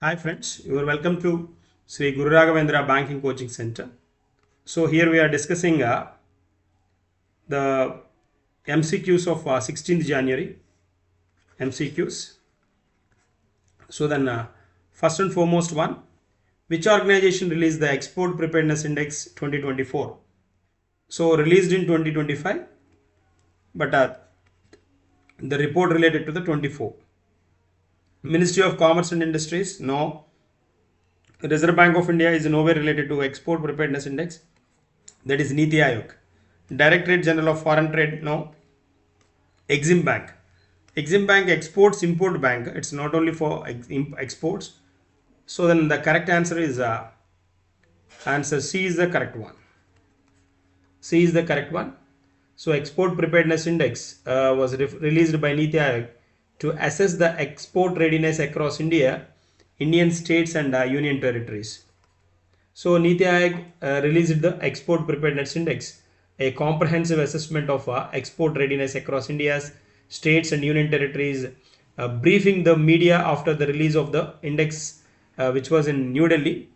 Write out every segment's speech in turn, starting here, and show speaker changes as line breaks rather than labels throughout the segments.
Hi friends, you are welcome to Sri Guru Raghavendra Banking Coaching Center. So here we are discussing the MCQs of 16th January MCQs. So then first and foremost one, which organization released the Export Preparedness Index 2024? So released in 2025, but the report related to the 24. Ministry of Commerce and Industries, no. Reserve Bank of India is nowhere related to Export Preparedness Index. That is Niti Aayog. Directorate General of Foreign Trade, no. Exim Bank. Exim Bank exports import bank. It's not only for exports. So then the correct answer is answer C is the correct one. C is the correct one. So Export Preparedness Index was released by Niti Aayog to assess the export readiness across India, Indian states and union territories. So Niti Aayog released the Export Preparedness Index, a comprehensive assessment of export readiness across India's states and union territories, briefing the media after the release of the index, which was in New Delhi.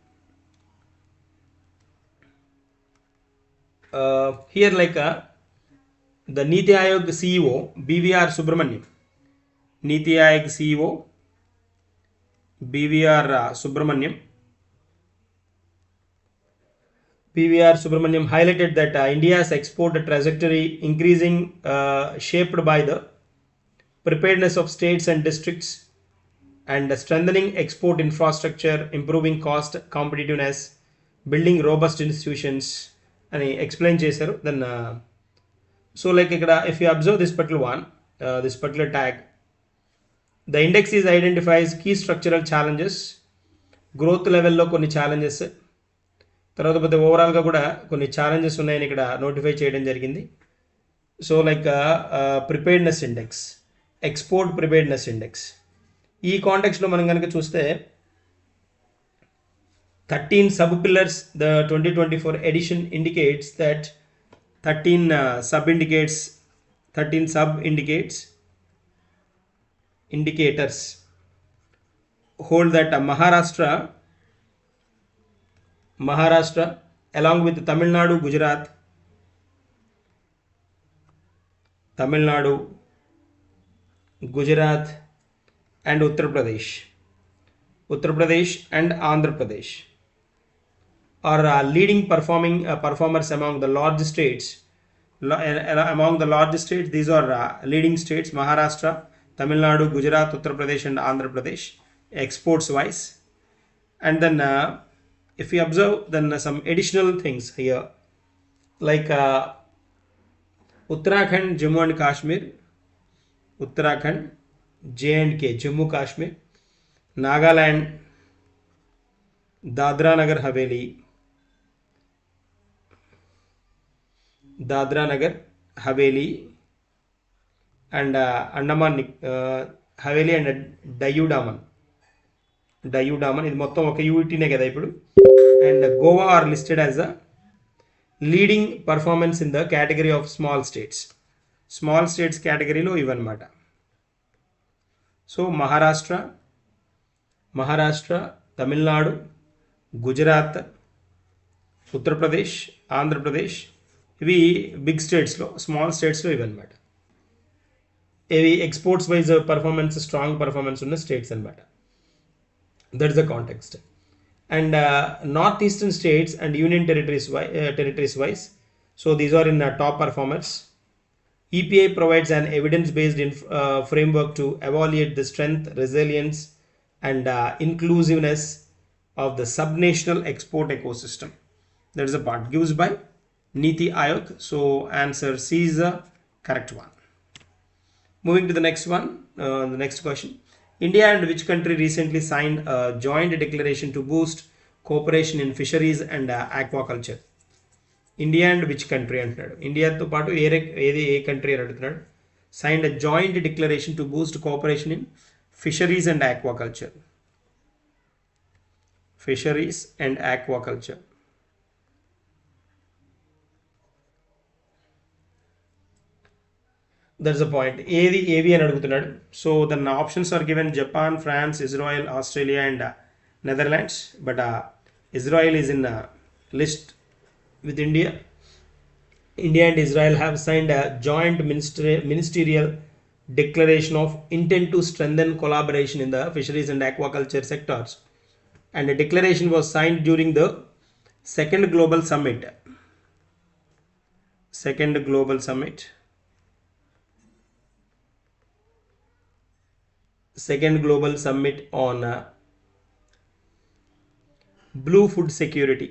Here the Niti Aayog CEO BVR Subramaniam. Niti Aayog CEO BVR Subramaniam. PVR Subramaniam highlighted that India's export trajectory increasing shaped by the preparedness of states and districts and strengthening export infrastructure, improving cost competitiveness, building robust institutions and explain chesaru. Then so if you observe this particular one, this particular tag, the index is identifies key structural challenges, growth level లో కొన్ని challenges, తర్వాత పోతే ఓవరాల్గా కూడా కొన్ని challenges ఉన్నాయని ఇక్కడ notify చేయడం జరిగింది. So preparedness index, export preparedness index, ఈ కాంటెక్స్లో మనం కనుక చూస్తే 13 sub pillars, the 2024 edition indicates that 13 indicators hold that Maharashtra along with Tamil Nadu, Gujarat, and Uttar Pradesh and Andhra Pradesh are leading performers among the large states. Among the large states, these are leading states: Maharashtra, Tamil Nadu, Gujarat, Uttar Pradesh and Andhra Pradesh, exports wise. And then if we observe, then some additional things here, like Uttarakhand, Jammu and Kashmir, Uttarakhand, J&K, Jammu Kashmir, Nagaland, Dadra Nagar Haveli, and Andaman Haveli and Dayu Daman ఇది మొత్తం ఒక యూటీనే కదా ఇప్పుడు. And Goa are listed as a leading performance in the category of small states కేటగిరీలో ఇవన్నమాట. So Maharashtra, Tamil Nadu, Gujarat, Uttar Pradesh, Andhra Pradesh, ఇవి big స్టేట్స్లో, స్మాల్ స్టేట్స్లో ఇవన్నమాట. ఇవి exports wise performance, strong performance ఉన్న స్టేట్స్ అనమాట. That's the context. And northeastern states and union territories wise, so these are in top performers. EPI provides an evidence-based framework to evaluate the strength, resilience and inclusiveness of the subnational export ecosystem. That is the part given by Niti Aayog. So answer C is the correct one. Moving to the next one, the next question. India and which country recently signed a joint declaration to boost cooperation in fisheries and aquaculture? India and which country అంటున్నాడు. ఇండియాతో పాటు ఏ country అని అడుగుతున్నాడు. Signed a joint declaration to boost cooperation in fisheries and aquaculture. That's the point. ఏవి అని అడుగుతున్నాడు. So then options are given: Japan, France, Israel, Australia and Netherlands, but Israel is in list with India. India and Israel have signed a joint ministerial declaration of intent to strengthen collaboration in the fisheries and aquaculture sectors. And the declaration was signed during the second global summit. Second global summit. Second global summit on blue food security.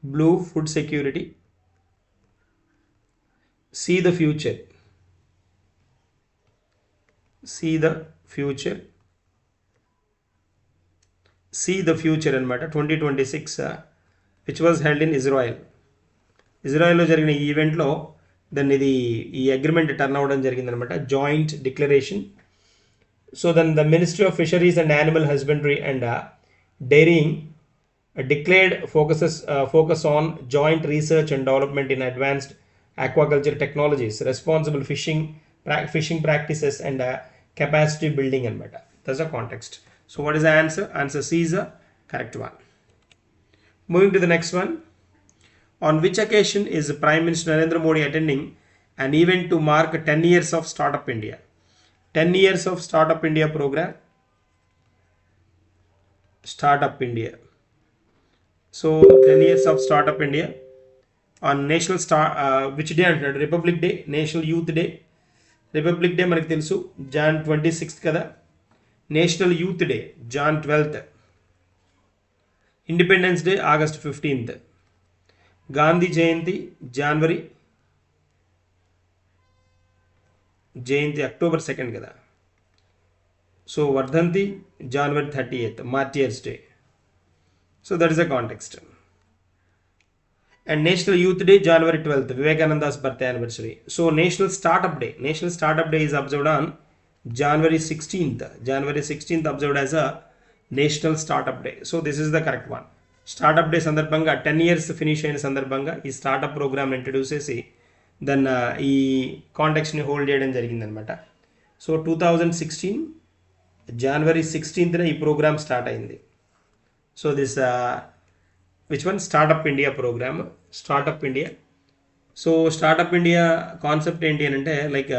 Blue food security. See the future. See the future. See the future అనమాట 2026 which was held in ఇజ్రాయెల్లో జరిగిన ఈ ఈవెంట్లో దాన్ని ఈ agreement turn అవ్వడం జరిగిందనమాట, joint declaration. So then the ministry of fisheries and animal husbandry and dairying declared focus on joint research and development in advanced aquaculture technologies, responsible fishing practices and capacity building anamata. That's the context. So what is the answer? Answer C is the correct one. Moving to the next one. On which occasion is Prime Minister Narendra Modi attending an event to mark 10 years of Startup India? 10 years of Startup India program. Startup India. So 10 years of Startup India on national which day అంటున్నాడు? Republic day, national youth day. Republic day మనకు తెలుసు Jan 26th కదా. National youth day Jan 12th. Independence day August 15th. Gandhi Jayanti జనవరి జయంతి October 2nd కదా. So వర్ధంతి January 30th, martyrs day. So that is the context. And National Youth Day January 12th, Vivekananda's birthday anniversary. So National Startup Day is observed on January 16th. January 16th observed as a National Startup Day. So this is the correct one. Startup Day సందర్భంగా 10 years finish అయిన సందర్భంగా ఈ startup programme introduce చేసి then ఈ కాంటెక్స్ని hold చేయడం జరిగిందనమాట. So 2016 January 16th ఈ programme start అయింది. So this which one? Startup India program. Startup India. So Startup India concept ఏంటి అని అంటే లైక్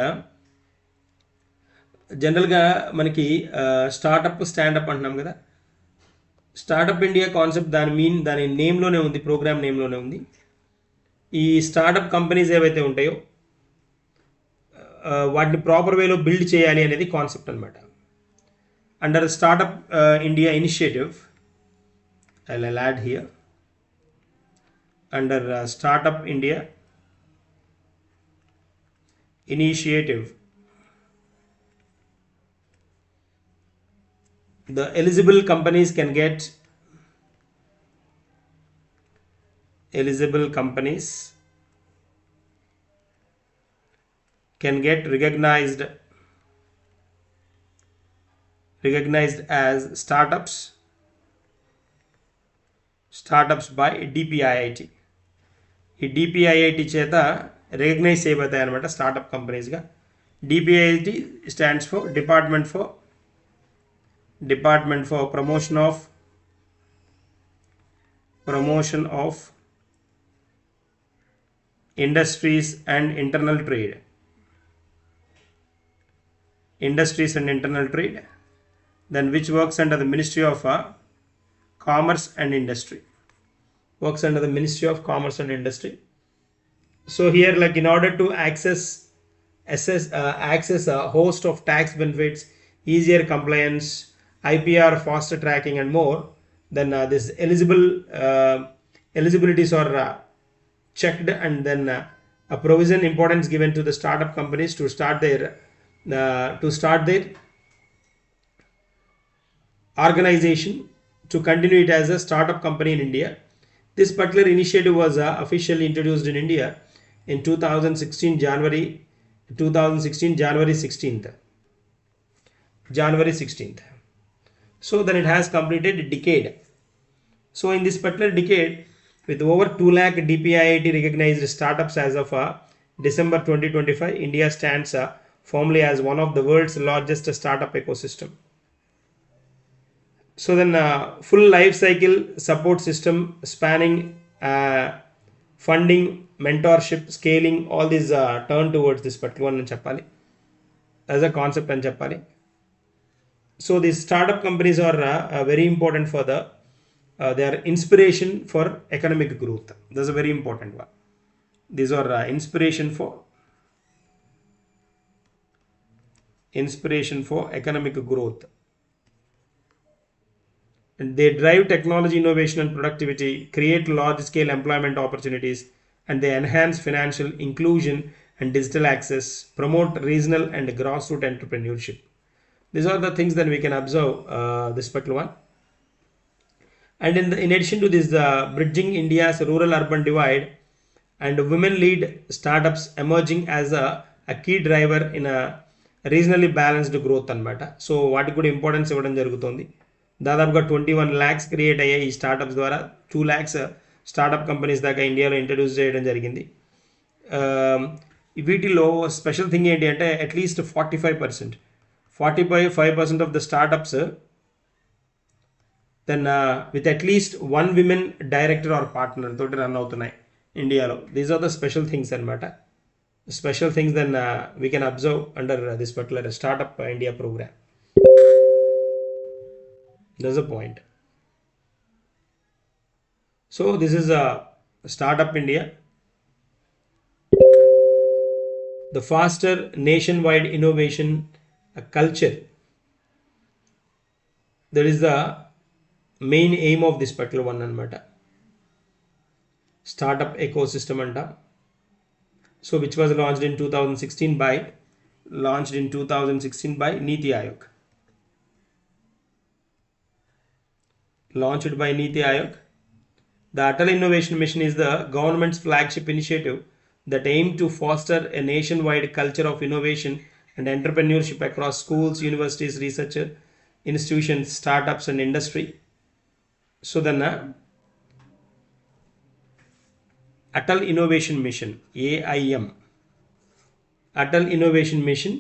జనరల్గా మనకి స్టార్టప్ స్టాండప్ అంటున్నాం కదా. స్టార్టప్ ఇండియా కాన్సెప్ట్ దాని నేమ్లోనే ఉంది, ప్రోగ్రామ్ నేమ్లోనే ఉంది. ఈ స్టార్టప్ కంపెనీస్ ఏవైతే ఉంటాయో వాటిని ప్రాపర్ వేలో బిల్డ్ చేయాలి అనేది కాన్సెప్ట్ అనమాట. Under startup India initiative, I'll add here under Startup India initiative, the eligible companies can get recognized as startups by DPIIT. ఈ DPIIT చేత రికగ్నైజ్ చేయబడతాయి అనమాట స్టార్టప్ కంపెనీస్గా. DPIIT stands for department for promotion of industries and internal trade, then which works under the Ministry of Commerce and Industry. So here, like, in order to access a host of tax benefits, easier compliance, IPR, faster tracking and more, then this eligibilities are checked, and then a provision importance given to the startup companies to start their organization to continue it as a startup company in India. This particular initiative was officially introduced in India in 2016 January 16th. So then it has completed a decade. So in this particular decade, with over 2 lakh DPIIT recognized startups as of December 2025, India stands firmly as one of the world's largest startup ecosystem. So then full life cycle support system spanning funding, mentorship, scaling, all these turn towards this particular one అని చెప్పాలి, as a concept అని చెప్పాలి. So these startup companies are very important for the they are inspiration for economic growth. That's a very important one. These are inspiration for economic growth, and they drive technology innovation and productivity, create large scale employment opportunities, and they enhance financial inclusion and digital access, promote regional and grassroots entrepreneurship. These are the things that we can observe this particular one. And in addition to this, the bridging India's rural urban divide and women lead startups emerging as a key driver in a regionally balanced growth అనమాట. So వాటికి కూడా importance ఇవ్వడం జరుగుతుంది. దాదాపుగా 21 lakhs create అయ్యాయి ఈ startups ద్వారా. 2 lakhs startup companies దాకా ఇండియాలో ఇంట్రడ్యూస్ చేయడం జరిగింది. వీటిలో స్పెషల్ థింగ్ ఏంటి అంటే at least 45% of the startups then with at least 1 women director or partner తోటి రన్ అవుతున్నాయి ఇండియాలో. These are the special things అనమాట. Special things then we can observe under this particular Startup India program. There's a point. So this is a Startup India, the faster nationwide innovation culture. That is the main aim of this particular one anamata. Startup ecosystem anta. So which was launched in 2016 by Niti Aayog. Launched by Niti Aayog. The Atal Innovation Mission is the government's flagship initiative that aims to foster a nationwide culture of innovation and entrepreneurship across schools, universities, research institutions, startups and industry. So then Atal Innovation Mission, AIM. Atal Innovation Mission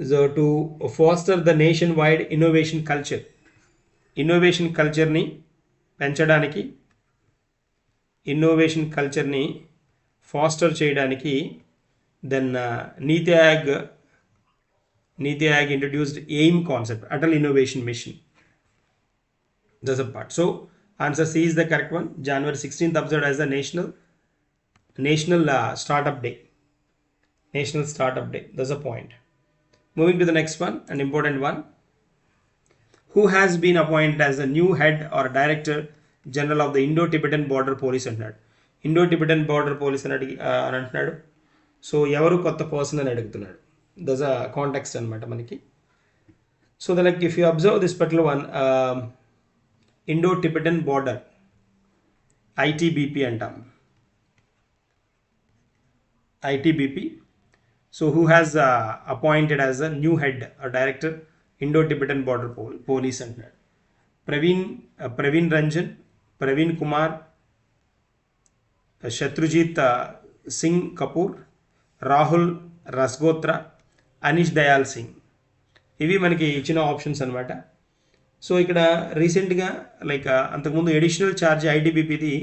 is to foster the nationwide innovation culture. Innovation culture ni పెంచడానికి, innovation culture ni foster చేయడానికి, then Niti Aayog introduced AIM concept, Atal Innovation Mission. That's a part. So answer C is the correct one. January 16th observed as the National Startup Day. National Startup Day. That's a point. Moving to the next one, an important one. Who has been appointed as the new head or director general of the Indo-Tibetan Border Police అన్నాడు. Indo-Tibetan Border Police అని అంటున్నాడు. So ఎవరు కొత్త person అని అడుగుతున్నాడు. దస్ అ context అనమాట మనకి. So like if you observe this particular one, Indo-Tibetan border, ITBP అంటాం. ITBP. So who has appointed as a new head or director Indo-Tibetan border police అంటున్నాడు. ప్రవీణ్ రంజన్, ప్రవీణ్ కుమార్, శత్రుజిత్ సింగ్ కపూర్, రాహుల్ రస్గోత్రా, అనీష్ దయాల్ సింగ్. ఇవి మనకి ఇచ్చిన ఆప్షన్స్ అనమాట. సో ఇక్కడ రీసెంట్గా లైక్ అంతకుముందు ఎడిషనల్ ఛార్జ్ ఐటీబీపీది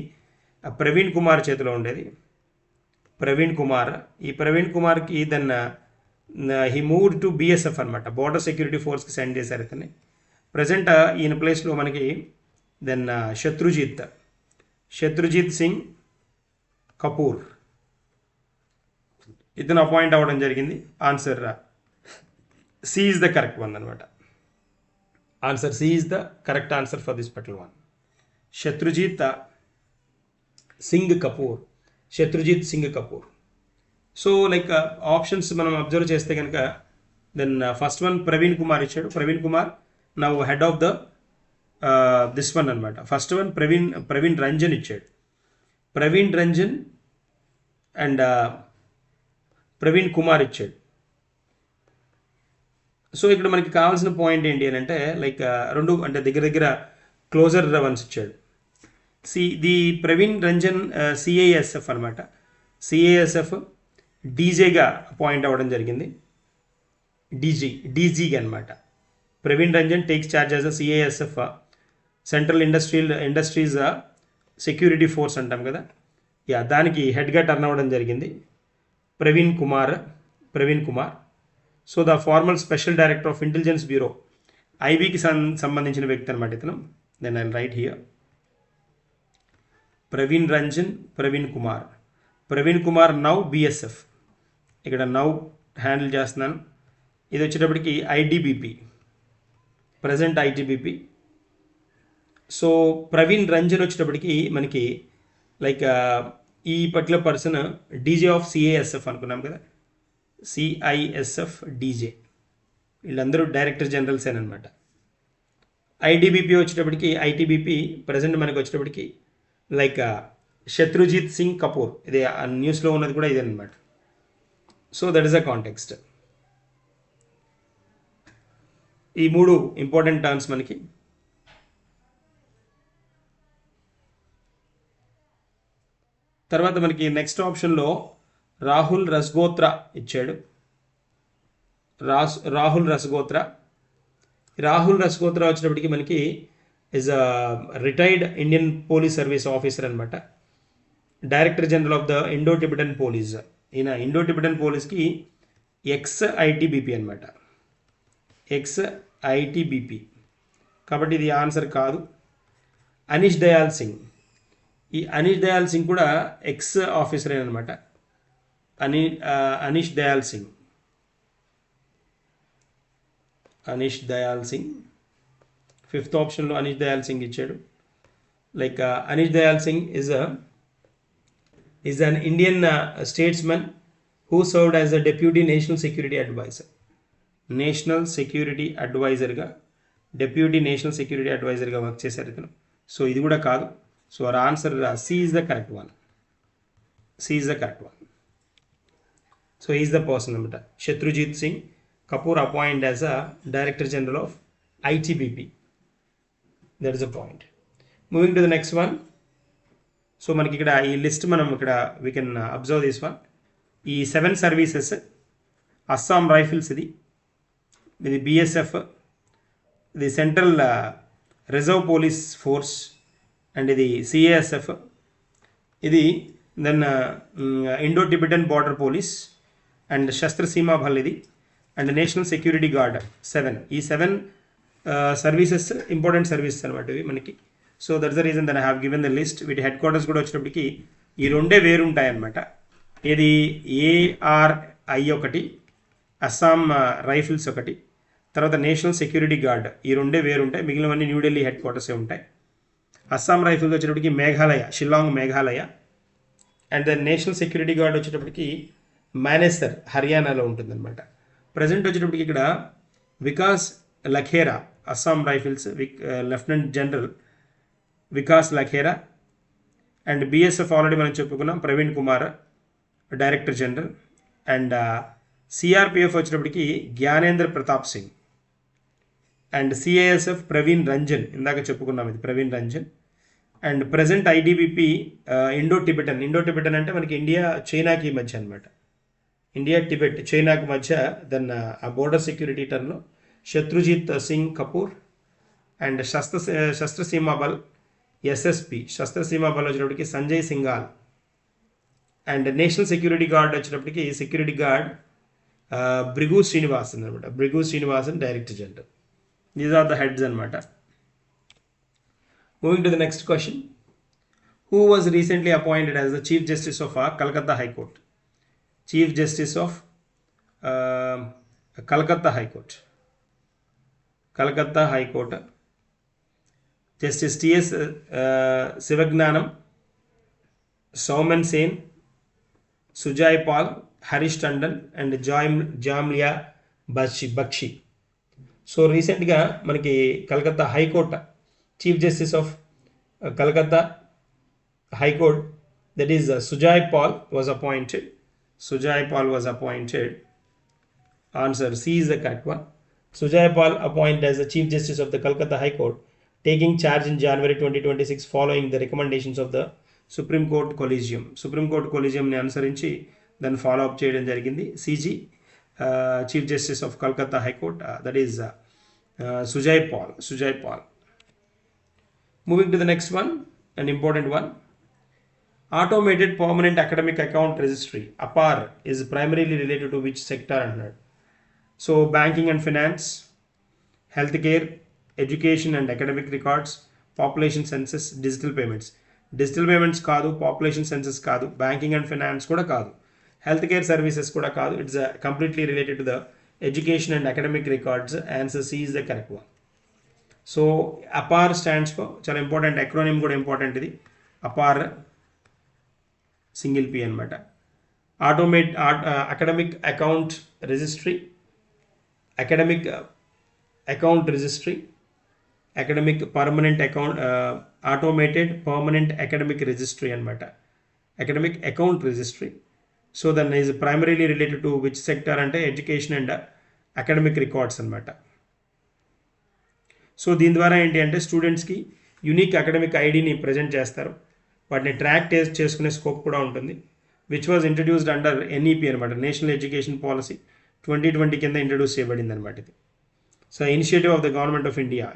ప్రవీణ్ కుమార్ చేతిలో ఉండేది. ప్రవీణ్ కుమార్కి then he moved to BSF అనమాట, బోర్డర్ సెక్యూరిటీ ఫోర్స్కి సెండ్ చేశారు ఇతన్ని. ప్రజెంట్ ఈయన ప్లేస్లో మనకి దెన్ శత్రుజిత్ సింగ్ కపూర్ ఇతను అపాయింట్ అవ్వడం జరిగింది. Answer C is the correct one అనమాట. Answer C is the correct answer for this particular one. Shatrujit Singh Kapoor. So like options మనం అబ్జర్వ్ చేస్తే కనుక then first one Praveen Kumar ఇచ్చాడు. Praveen Kumar now head of the this one అనమాట. First one Praveen Ranjan ఇచ్చాడు. Praveen Ranjan and Praveen Kumar ఇచ్చాడు. So ఇక్కడ మనకి కావాల్సిన పాయింట్ ఏంటి అని అంటే లైక్ రెండు అంటే దగ్గర క్లోజర్ వన్స్ ఇచ్చాడు. ది ప్రవీణ్ రంజన్ సిఐఎస్ఎఫ్ అనమాట. సిఐఎస్ఎఫ్ డీజేగా అపాయింట్ అవ్వడం జరిగింది. డీజీ అనమాట. Praveen Ranjan takes charge as a CISF, central industries security force అంటాం కదా, యా దానికి హెడ్గా టర్న్ అవ్వడం జరిగింది Praveen Kumar. So the formal special director of intelligence bureau, ఐబీకి సంబంధించిన వ్యక్తి అనమాట ఇతను. Then I right here Praveen Ranjan, Praveen Kumar now BSF, ఇక్కడ నౌ హ్యాండిల్ చేస్తున్నాను. ఇది వచ్చేటప్పటికి ITBP, present ITBP. So Praveen Ranjan వచ్చేటప్పటికి మనకి లైక్ ఈ particular person DG of CISF అనుకున్నాం కదా, సిఐఎస్ఎఫ్ డీజే, వీళ్ళందరూ డైరెక్టర్ జనరల్స్ అనమాట. ఐటీబీపీ వచ్చేటప్పటికి ఐటీబీపీ ప్రజెంట్ మనకి వచ్చేటప్పటికి లైక్ శత్రుజిత్ సింగ్ కపూర్, ఇది న్యూస్లో ఉన్నది కూడా ఇదే అనమాట. So that is a context. ఈ 3 ఇంపార్టెంట్ టర్మ్స్ మనకి. తర్వాత మనకి నెక్స్ట్ ఆప్షన్లో రాహుల్ రస్గోత్రా ఇచ్చాడు. రాహుల్ రస్గోత్రా వచ్చినప్పటికీ మనకి is a retired Indian police service officer అనమాట, director general of the Indo Tibetan police. ఈయన ఇండో టిబెటన్ పోలీస్కి ఎక్స్ ఐటీబీపీ అనమాట, ఎక్స్ ఐటీబీపీ, కాబట్టి ఇది ఆన్సర్ కాదు. అనీష్ దయాల్ సింగ్, ఈ అనీష్ దయాల్ సింగ్ కూడా ఎక్స్ ఆఫీసర్ అనమాట. అనీష్ దయాల్ సింగ్ ఫిఫ్త్ ఆప్షన్లో అనీష్ దయాల్ సింగ్ ఇచ్చాడు. Like Anish Dayal Singh is an Indian statesman who served as a deputy national security advisor. Deputy national security advisor గా వర్క్ చేశారు ఇతను. సో ఇది కూడా కాదు. So our answer C is the correct one. So he is the person అనమాట. Shatrujeet Singh Kapoor appointed as a director general of ITBP. That is a point. Moving to the next one. So మనకి ఇక్కడ ఈ list మనం ఇక్కడ we can observe this one. ఈ 7 services, Assam rifles, ఇది BSF, ఇది central reserve police force, and ఇది CASF, ఇది then Indo Tibetan border police, and Shastra Seema Bal ఇది, అండ్ నేషనల్ సెక్యూరిటీ గార్డ్. 7 ఈ 7 సర్వీసెస్ ఇంపార్టెంట్ సర్వీసెస్ అనమాట ఇవి మనకి. So that's the reason that I have given the list. వీటి హెడ్ క్వార్టర్స్ కూడా వచ్చేటప్పటికి ఈ 2 వేరు ఉంటాయన్నమాట. ఇది ARI ఒకటి, అస్సాం రైఫిల్స్ ఒకటి, తర్వాత నేషనల్ సెక్యూరిటీ గార్డ్, ఈ 2 వేరు ఉంటాయి. మిగిలినవన్నీ న్యూఢిల్లీ హెడ్ క్వార్టర్సే ఉంటాయి. అస్సాం రైఫిల్స్ వచ్చేటప్పటికి Meghalaya, Shillong Meghalaya, and the national security guard వచ్చేటప్పటికి మానేసర్, హర్యానాలో ఉంటుందన్నమాట. ప్రజెంట్ వచ్చేటప్పటికి ఇక్కడ Vikas Lakhera, Assam rifles lieutenant general Vikas Lakhera, and BSF already మనం చెప్పుకున్నాం Praveen Kumar director general, and CRPF వచ్చేటప్పటికి జ్ఞానేంద్ర ప్రతాప్ సింగ్, అండ్ సిఐఎస్ఎఫ్ ప్రవీణ్ రంజన్, ఇందాక చెప్పుకున్నాం ఇది Praveen Ranjan, and present ITBP Indo Tibetan అంటే మనకి ఇండియా చైనాకి మధ్య అనమాట, ఇండియా టిబెట్ చైనాకి మధ్య. దెన్ ఆ బోర్డర్ సెక్యూరిటీ టర్న్లో శత్రుజిత్ సింగ్ కపూర్, అండ్ శస్త్రసీమా బల్ ఎస్ఎస్పి, శస్త్రసీమా బల్ వచ్చేటప్పటికి Sanjay Singhal, and national security guard వచ్చేటప్పటికి సెక్యూరిటీ గార్డ్ భృగు శ్రీనివాసన్ అనమాట, Bhrigu Srinivasan director general. These are the heads అనమాట. Moving to the next question. Who was recently appointed as the chief justice of Calcutta high court? Chief justice of Calcutta high court justice TS Sivagnanam, Soumen Sen, Sujoy Paul, Harish Tandon, and జామ్లియా Bakshi. So రీసెంట్గా మనకి Calcutta high court chief justice of Calcutta high court, that is Sujoy Paul was appointed. Answer C is the correct one. Sujay Pal appointed as the Chief Justice of the Calcutta High Court, taking charge in January 2026 following the recommendations of the Supreme Court Collegium. Supreme Court Collegium ని అనుసరించి దాన్ని follow up చేయడం జరిగింది. CG Chief Justice of Calcutta High Court, that is Sujay Paul. Moving to the next one, an important one. Automated Permanent Academic Account Registry, APAR, is primarily related to which sector under? So, banking and finance, healthcare, education and academic records, population census, digital payments. Digital payments కాదు, population census కాదు, banking and finance కూడా కాదు, healthcare services కూడా కాదు. It's completely related to the education and academic records. Answer C is the correct one. So APAR stands for, చాలా important acronym కూడా important ఇది, APAR single P అనమాట. Academic account registry, academic account registry, academic permanent account, automated permanent academic registry అనమాట, academic account registry. So then is primarily related to which sector అంటే education and academic records అనమాట. So దీని ద్వారా ఏంటి అంటే స్టూడెంట్స్కి unique academic ఐడిని present చేస్తారు, వాటిని ట్రాక్ చేసుకునే స్కోప్ కూడా ఉంటుంది. Which was introduced under NEP అనమాట, నేషనల్ ఎడ్యుకేషన్ పాలసీ 2020 కింద ఇంట్రడ్యూస్ చేయబడింది అనమాట ఇది. So initiative of the government of India,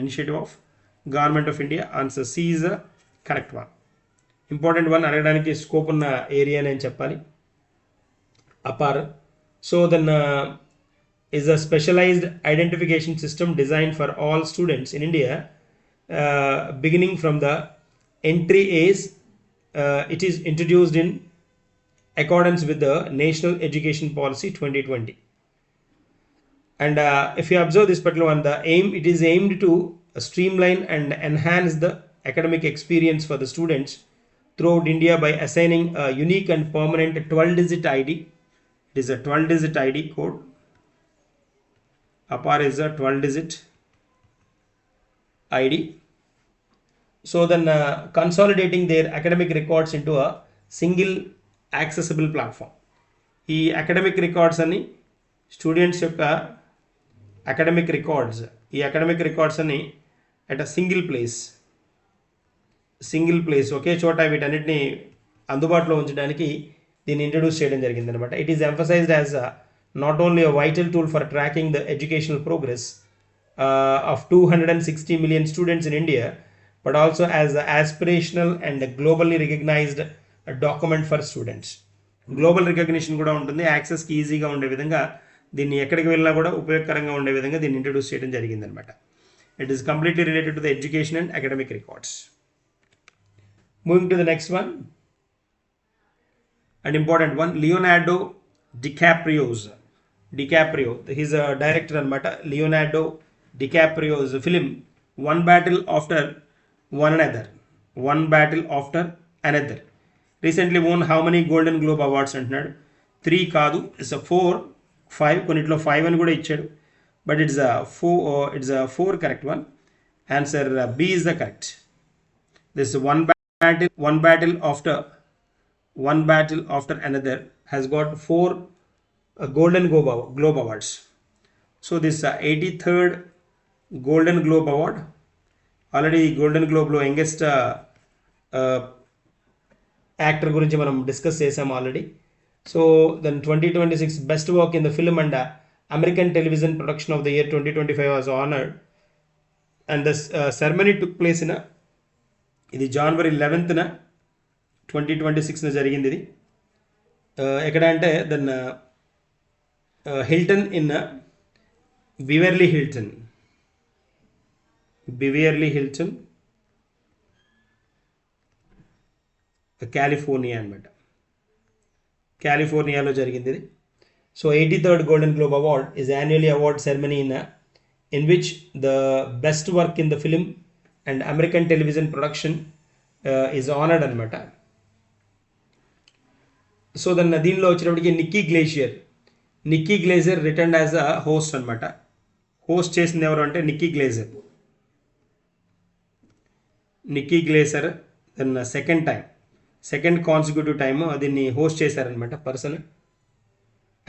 initiative of government of India. Answer C is the correct one. Important one, అడగడానికి scope ఉన్న area నేను చెప్పాలి. APAAR. So then is a specialized identification system designed for all students in India, beginning from the entry age. It is introduced in accordance with the National Education Policy 2020. And if you observe this particular one, it is aimed to streamline and enhance the academic experience for the students throughout India by assigning a unique and permanent 12-digit ID. It is a 12-digit ID code. APAR is a 12-digit ID. So then consolidating their academic records into a single accessible platform. ఈ academic records అని students యొక్క academic records అని at a single place ఒకే చోట వీటన్నిటిని అందుబాటులో ఉంచడానికి దీన్ని introduce చేయడం జరిగింది అనమాట. It is emphasised as not only a vital tool for tracking the educational progress of 260 million students in India, but also as an aspirational and globally recognized document for students. Global recognition కూడా ఉంటుంది, యాక్సెస్కి ఈజీగా ఉండే విధంగా దీన్ని ఎక్కడికి వెళ్ళినా కూడా ఉపయోగకరంగా ఉండే విధంగా దీన్ని ఇంట్రడ్యూస్ చేయడం జరిగిందనమాట. It is completely related to the education and academic records. Moving to the next one, and important one, Leonardo DiCaprio, he's a director అనమాట. Leonardo DiCaprio's film one battle after another recently won how many Golden Globe awards అంటున్నాడు. 3 కాదు, it's 4, 5, కొన్నిట్లో 5 అని కూడా ఇచ్చాడు, but it's a 4 correct one. Answer B is the correct. This one battle after another has got 4 Golden Globe Awards. So this 83rd Golden Globe Award, already Golden Globe లో youngest actor గురించి మనం discuss చేసాం already. So then 2026 best work in the film and American television production of the year 2025 was honoured and the ceremony took place in, ఇది January 11th 2026 జరిగింది. ఇది ఎక్కడ అంటే then Hilton in Beverly Hilton, California అనమాట, కాలిఫోర్నియాలో జరిగింది ఇది. So 83rd Golden Globe Award is annually award ceremony in which the best work in the film and American television production is honored అనమాట. So దీనిలో వచ్చినప్పటికీ Nikki Glaser return as a host అనమాట. Host చేసింది ఎవరు అంటే Nikki Glaser then second consecutive time దీన్ని host చేశారనమాట person.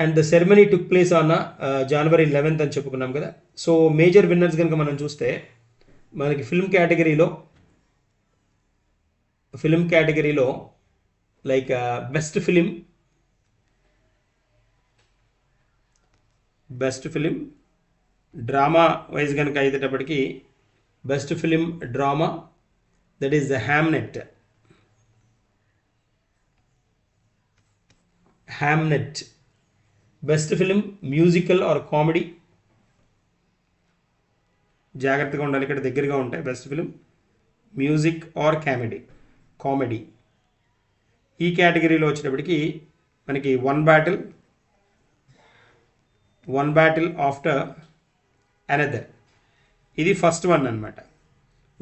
And the ceremony took place on January 11th అని చెప్పుకున్నాం కదా. సో మేజర్ విన్నర్స్ కనుక మనం చూస్తే మనకి ఫిల్మ్ కేటగిరీలో like best film drama wise కనుక అయ్యేటప్పటికి best film drama, that is the Hamnet. Best film musical or comedy, జాగ్రత్తగా ఉండాలి, ఇక్కడ దగ్గరగా ఉంటాయి. Best film music or comedy. ఈ కేటగిరీలో వచ్చేటప్పటికి మనకి వన్ బ్యాటిల్ ఆఫ్టర్ అనదర్, ఇది ఫస్ట్ వన్ అనమాట.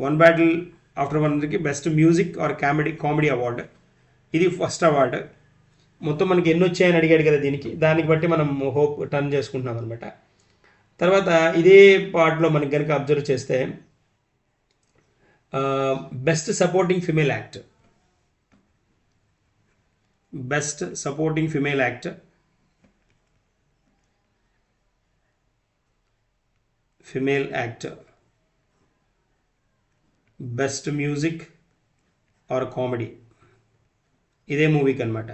వన్ బ్యాటిల్ ఆఫ్టర్ వన్కి best music or comedy award, ఇది ఫస్ట్ అవార్డు. మొత్తం మనకి ఎన్ని వచ్చాయని అడిగాడు కదా దీనికి, దానికి బట్టి మనం హోప్ టర్న్ చేసుకుంటున్నాం అనమాట. తర్వాత ఇదే పార్ట్లో మనకి కనుక అబ్జర్వ్ చేస్తే best supporting female actor, best supporting female actor, best music or comedy, ఇదే మూవీకి అనమాట.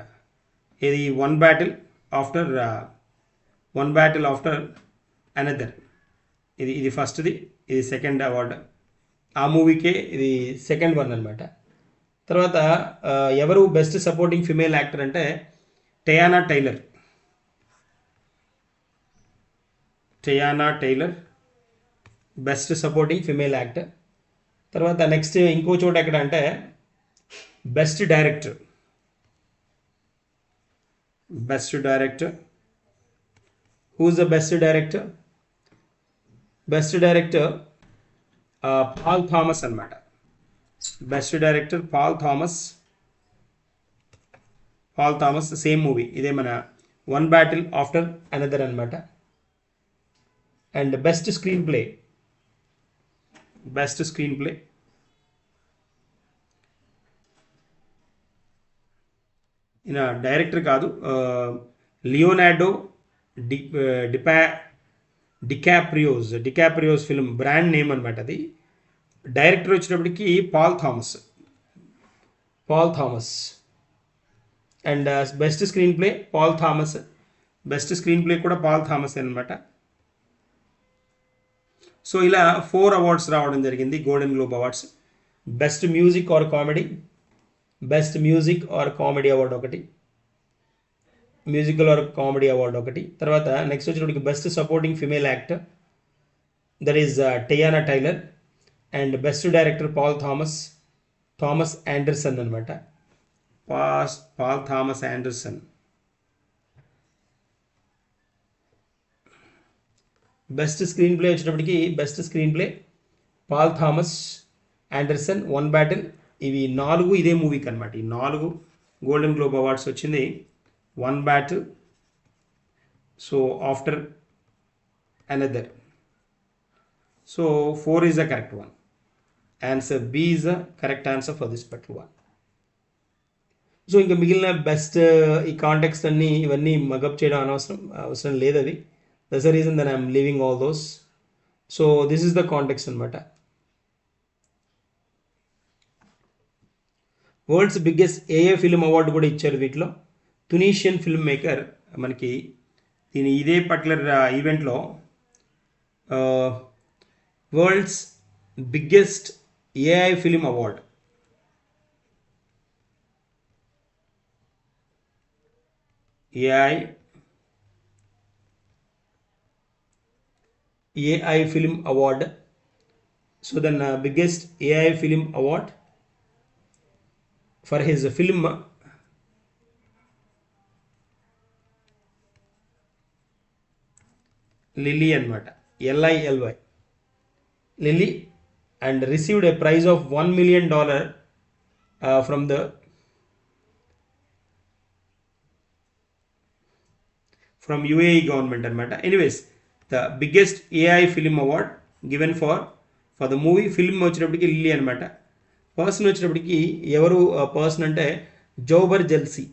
ఇది వన్ బ్యాటిల్ ఆఫ్టర్ అనదర్, ఇది ఫస్ట్ది, ఇది సెకండ్ అవార్డు. ఆ మూవీకే ఇది సెకండ్ వన్ అనమాట. తర్వాత ఎవరు బెస్ట్ సపోర్టింగ్ ఫిమేల్ యాక్టర్ అంటే Teyana Taylor best supporting female actor. తర్వాత నెక్స్ట్ ఇంకో చోట ఎక్కడ అంటే best director, who's the best director? Best director Paul Thomas అనమాట. Best director Paul Thomas, same movie, ఇదే మన వన్ బ్యాటిల్ ఆఫ్టర్ అనదర్ అనమాట. అండ్ బెస్ట్ స్క్రీన్ ప్లే ఈయన డైరెక్టర్ కాదు, Leonardo DiCaprio's film brand name అనమాట అది. డైరెక్టర్ వచ్చినప్పటికి Paul Thomas. And best screenplay Paul Thomas, best screenplay కూడా Paul Thomas అనమాట. సో ఇలా 4 అవార్డ్స్ రావడం జరిగింది, Golden Globe awards. Best music or comedy award ఒకటి, మ్యూజికల్ ఆర్ కామెడీ అవార్డు ఒకటి. తర్వాత నెక్స్ట్ వచ్చేటప్పటికి best supporting female actor, that is Teyana Taylor. And best director Thomas Anderson అనమాట, Paul Thomas Anderson. Best screenplay వచ్చేటప్పటికి best screenplay Paul Thomas Anderson, one battle. ఇవి 4 ఇదే మూవీకి అనమాట. ఈ 4 గోల్డెన్ గ్లోబ్ అవార్డ్స్ వచ్చింది. One battle, so after another. So 4 is the correct one. Answer B is the correct answer for this particular one. So ఇంకా మిగిలిన best ఈ context అన్నీ ఇవన్నీ మగప్ చేయడం అవసరం లేదు. అది that's the reason that I'm leaving all those. So this is the context అనమాట. వరల్డ్స్ బిగ్గెస్ట్ ఏఏ ఫిల్మ్ అవార్డు కూడా ఇచ్చారు వీటిలో. తునీషియన్ ఫిల్మ్ మేకర్ మనకి దీని ఇదే పర్టికులర్ ఈవెంట్లో world's biggest AI film award, AI Film Award. So then biggest AI Film Award for his film Lily anamata, Lily, and received a prize of $1 million from UAE government anamata. Anyways, the biggest AI film award given for the movie film వచ్చేటప్పటికి Lilly అనమాట. Person వచ్చేటప్పటికి ఎవరు person అంటే Zoubeir Jlassi,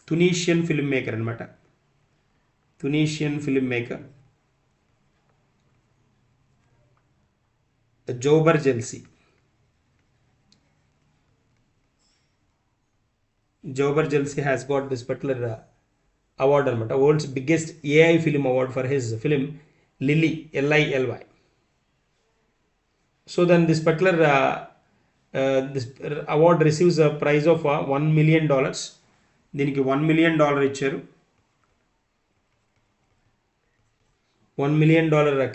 Tunisian film maker అనమాట. Zoubeir Jlassi has got this particular award అనమాట, world's biggest AI film award for his film Lilly, Lilly. So then this particular this award receives a prize of $1 million. దీనికి $1 million ఇచ్చారు. $1 million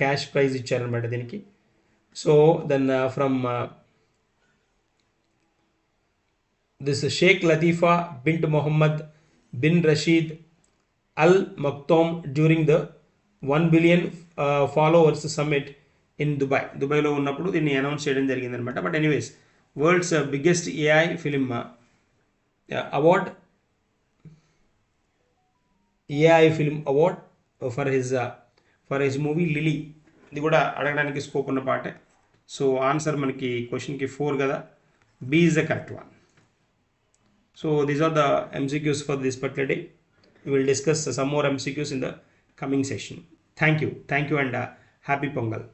cash prize ఇచ్చారనమాట దీనికి. So then from this Sheikh Latifa bint Mohammed bin Rashid Al Maktoum during the 1 billion followers summit in Dubai. దుబాయ్లో ఉన్నప్పుడు దీన్ని announce చేయడం జరిగింది అనమాట. But anyways world's biggest AI film award, AI film award for his movie Lily. ఇది కూడా అడగడానికి scope ఉన్న పాటే. సో ఆన్సర్ మనకి క్వశ్చన్కి 4 కదా, B is the correct one. So these are the MCQs for this particular day. We will discuss some more MCQs in the coming session. Thank you and happy Pongal.